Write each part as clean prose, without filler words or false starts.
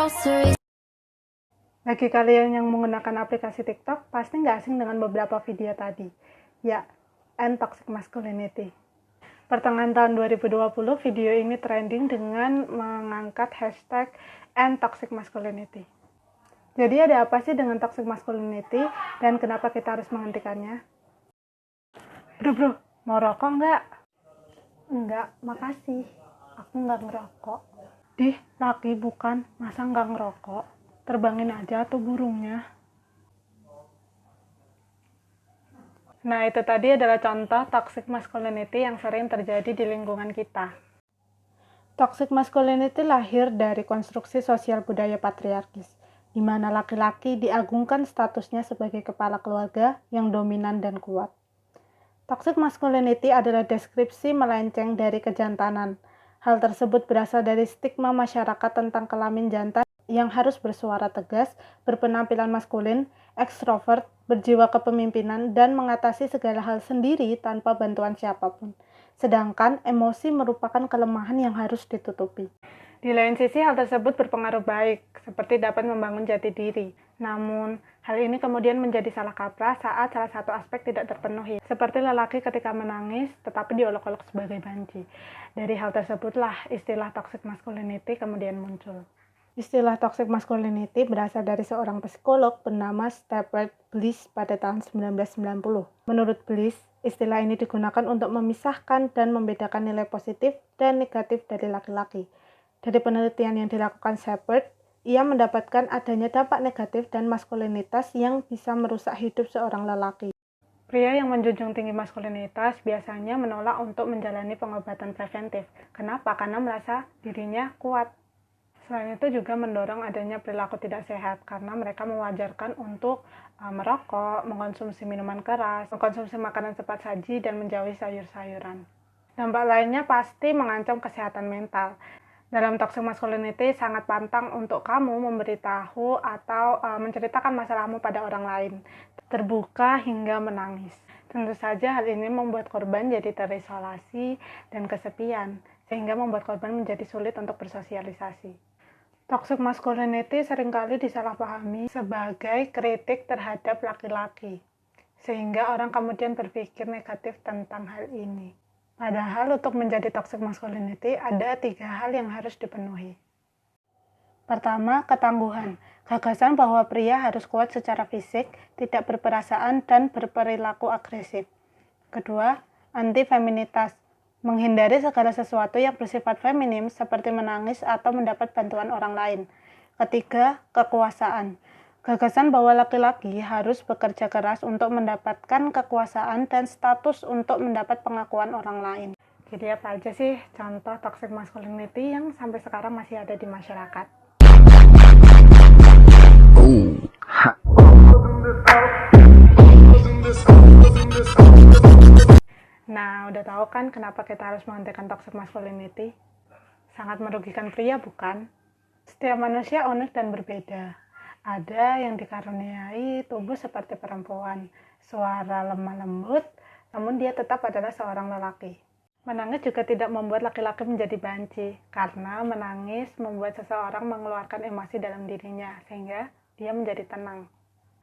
groceries. Bagi kalian yang menggunakan aplikasi TikTok, pasti nggak asing dengan beberapa video tadi. Ya, End Toxic Masculinity. Pertengahan tahun 2020, video ini trending dengan mengangkat hashtag End Toxic Masculinity. Jadi ada apa sih dengan Toxic Masculinity dan kenapa kita harus menghentikannya? Bro, mau rokok nggak? Enggak, makasih. Aku nggak ngerokok. Dih, laki bukan, masa nggak ngerokok? Terbangin aja tuh burungnya. Nah, itu tadi adalah contoh toxic masculinity yang sering terjadi di lingkungan kita. Toxic masculinity lahir dari konstruksi sosial budaya patriarkis, di mana laki-laki diagungkan statusnya sebagai kepala keluarga yang dominan dan kuat. Toxic masculinity adalah deskripsi melenceng dari kejantanan. Hal tersebut berasal dari stigma masyarakat tentang kelamin jantan yang harus bersuara tegas, berpenampilan maskulin, ekstrovert, berjiwa kepemimpinan, dan mengatasi segala hal sendiri tanpa bantuan siapapun. Sedangkan emosi merupakan kelemahan yang harus ditutupi. Di lain sisi, hal tersebut berpengaruh baik, seperti dapat membangun jati diri. Namun, hal ini kemudian menjadi salah kaprah saat salah satu aspek tidak terpenuhi, seperti lelaki ketika menangis, tetapi diolok-olok sebagai banci. Dari hal tersebutlah istilah toxic masculinity kemudian muncul. Istilah toxic masculinity berasal dari seorang psikolog bernama Stephen Bliss pada tahun 1990. Menurut Bliss, istilah ini digunakan untuk memisahkan dan membedakan nilai positif dan negatif dari laki-laki. Dari penelitian yang dilakukan Shepard, ia mendapatkan adanya dampak negatif dan maskulinitas yang bisa merusak hidup seorang lelaki. Pria yang menjunjung tinggi maskulinitas biasanya menolak untuk menjalani pengobatan preventif. Kenapa? Karena merasa dirinya kuat. Selain itu juga mendorong adanya perilaku tidak sehat karena mereka mewajarkan untuk merokok, mengkonsumsi minuman keras, mengkonsumsi makanan cepat saji, dan menjauhi sayur-sayuran. Dampak lainnya pasti mengancam kesehatan mental. Dalam toxic masculinity sangat pantang untuk kamu memberitahu atau menceritakan masalahmu pada orang lain, terbuka hingga menangis. Tentu saja hal ini membuat korban jadi terisolasi dan kesepian, sehingga membuat korban menjadi sulit untuk bersosialisasi. Toxic masculinity seringkali disalahpahami sebagai kritik terhadap laki-laki, sehingga orang kemudian berpikir negatif tentang hal ini. Padahal untuk menjadi toxic masculinity ada 3 hal yang harus dipenuhi. Pertama, ketangguhan. Gagasan bahwa pria harus kuat secara fisik, tidak berperasaan, dan berperilaku agresif. Kedua, anti-feminitas. Menghindari segala sesuatu yang bersifat feminim seperti menangis atau mendapat bantuan orang lain. Ketiga, kekuasaan. Gagasan bahwa laki-laki harus bekerja keras untuk mendapatkan kekuasaan dan status untuk mendapat pengakuan orang lain. Jadi apa aja sih contoh toxic masculinity yang sampai sekarang masih ada di masyarakat? Nah, udah tahu kan kenapa kita harus menghentikan toxic masculinity? Sangat merugikan pria, bukan? Setiap manusia unik dan berbeda. Ada yang dikaruniai tubuh seperti perempuan, suara lemah lembut, namun dia tetap adalah seorang lelaki. Menangis juga tidak membuat laki-laki menjadi banci, karena menangis membuat seseorang mengeluarkan emosi dalam dirinya, sehingga dia menjadi tenang.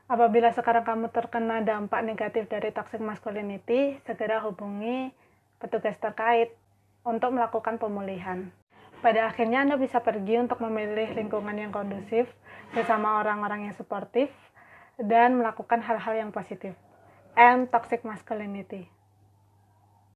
Apabila sekarang kamu terkena dampak negatif dari toxic masculinity, segera hubungi petugas terkait untuk melakukan pemulihan. Pada akhirnya Anda bisa pergi untuk memilih lingkungan yang kondusif, bersama orang-orang yang suportif, dan melakukan hal-hal yang positif. And toxic masculinity.